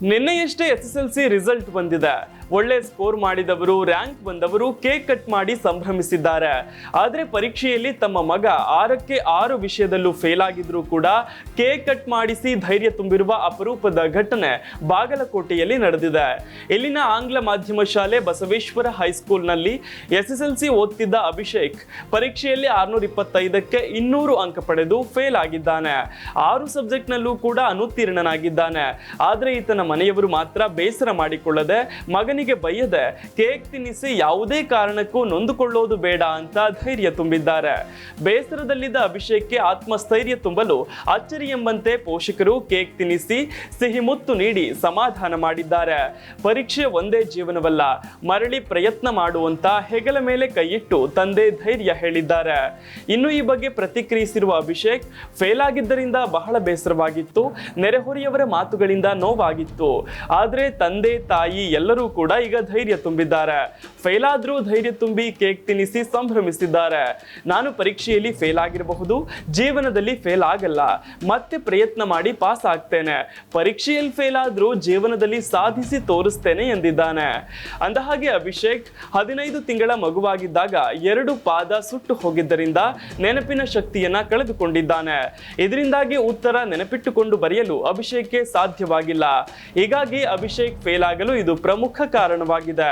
ನಿನ್ನೆಯಷ್ಟೇ SSLC result ಬಂದಿದೆ. ಒಳ್ಳೆ ಸ್ಕೋರ್ ಮಾಡಿದವರು, ರ್ಯಾಂಕ್ ಬಂದವರು ಕೇಕ್ ಕಟ್ ಮಾಡಿ ಸಂಭ್ರಮಿಸಿದ್ದಾರೆ. ಆದರೆ ಪರೀಕ್ಷೆಯಲ್ಲಿ ತಮ್ಮ ಮಗ 6ಕ್ಕೆ 6 ವಿಷಯದಲ್ಲೂ ಫೇಲ್ ಆಗಿದ್ರು ಕೂಡ ಕೇಕ್ ಕಟ್ ಮಾಡಿಸಿ ಧೈರ್ಯ ತುಂಬಿರುವ ಅಪರೂಪದ ಘಟನೆ ಬಾಗಲಕೋಟೆಯಲ್ಲಿ ನಡೆದಿದೆ. ಇಲ್ಲಿನ ಆಂಗ್ಲ ಮಾಧ್ಯಮ ಶಾಲೆ ಬಸವೇಶ್ವರ ಹೈಸ್ಕೂಲ್ನಲ್ಲಿ SSLC ಓದ್ತಿದ್ದ ಅಭಿಷೇಕ್ ಪರೀಕ್ಷೆಯಲ್ಲಿ 625ಕ್ಕೆ 200 ಅಂಕ ಪಡೆದು ಫೇಲ್ ಆಗಿದ್ದಾನೆ. 6 ಸಬ್ಜೆಕ್ಟ್ನಲ್ಲೂ ಕೂಡ ಅನುತ್ತೀರ್ಣನಾಗಿದ್ದಾನೆ. ಆದರೆ ಈತನ ಮನೆಯವರು ಮಾತ್ರ ಬೇಸರ ಮಾಡಿಕೊಳ್ಳದೆ ಮಗನಿಗೆ ಬೈಯದೆ ಕೇಕ್ ತಿನ್ನಿಸಿ ಯಾವುದೇ ಕಾರಣಕ್ಕೂ ನೊಂದುಕೊಳ್ಳೋದು ಬೇಡ ಅಂತ ಧೈರ್ಯ ತುಂಬಿದ್ದಾರೆ. ಬೇಸರದಲ್ಲಿದ್ದ ಅಭಿಷೇಕ್ಗೆ ಆತ್ಮಸ್ಥೈರ್ಯ ತುಂಬಲು ಅಚ್ಚರಿ ಎಂಬಂತೆ ಪೋಷಕರು ಕೇಕ್ ತಿನ್ನಿಸಿ ಸಿಹಿ ಮುತ್ತು ನೀಡಿ ಸಮಾಧಾನ ಮಾಡಿದ್ದಾರೆ. ಪರೀಕ್ಷೆ ಒಂದೇ ಜೀವನವಲ್ಲ, ಮರಳಿ ಪ್ರಯತ್ನ ಮಾಡುವಂತ ಹೆಗಲ ಮೇಲೆ ಕೈಯಿಟ್ಟು ತಂದೆ ಧೈರ್ಯ ಹೇಳಿದ್ದಾರೆ. ಇನ್ನು ಈ ಬಗ್ಗೆ ಪ್ರತಿಕ್ರಿಯಿಸಿರುವ ಅಭಿಷೇಕ್, ಫೇಲ್ ಆಗಿದ್ದರಿಂದ ಬಹಳ ಬೇಸರವಾಗಿತ್ತು, ನೆರೆಹೊರೆಯವರ ಮಾತುಗಳಿಂದ ನೋವಾಗಿತ್ತು. ಆದ್ರೆ ತಂದೆ ತಾಯಿ ಎಲ್ಲರೂ ಕೂಡ ಈಗ ಧೈರ್ಯ ತುಂಬಿದ್ದಾರೆ. ಫೇಲ್ ಆದ್ರೂ ಧೈರ್ಯ ತುಂಬಿ ಕೇಕ್ ತಿನ್ನಿಸಿ ಸಂಭ್ರಮಿಸಿದ್ದಾರೆ. ನಾನು ಪರೀಕ್ಷೆಯಲ್ಲಿ ಫೇಲ್ ಆಗಿರಬಹುದು, ಜೀವನದಲ್ಲಿ ಫೇಲ್ ಆಗಲ್ಲ, ಮತ್ತೆ ಪ್ರಯತ್ನ ಮಾಡಿ ಪಾಸ್ ಆಗ್ತೇನೆ. ಪರೀಕ್ಷೆಯಲ್ಲಿ ಫೇಲ್ ಆದ್ರೂ ಜೀವನದಲ್ಲಿ ಸಾಧಿಸಿ ತೋರಿಸ್ತೇನೆ ಎಂದಿದ್ದಾನೆ. ಅಂದಹಾಗೆ ಅಭಿಷೇಕ್ 15 ತಿಂಗಳ ಮಗುವಾಗಿದ್ದಾಗ 2 ಪಾದ ಸುಟ್ಟು ಹೋಗಿದ್ದರಿಂದ ನೆನಪಿನ ಶಕ್ತಿಯನ್ನ ಕಳೆದುಕೊಂಡಿದ್ದಾನೆ. ಇದರಿಂದಾಗಿ ಉತ್ತರ ನೆನಪಿಟ್ಟುಕೊಂಡು ಬರೆಯಲು ಅಭಿಷೇಕ್ಗೆ ಸಾಧ್ಯವಾಗಿಲ್ಲ. ಹೀಗಾಗಿ ಅಭಿಷೇಕ್ ಫೇಲ್ ಆಗಲು ಇದು ಪ್ರಮುಖ ಕಾರಣವಾಗಿದೆ.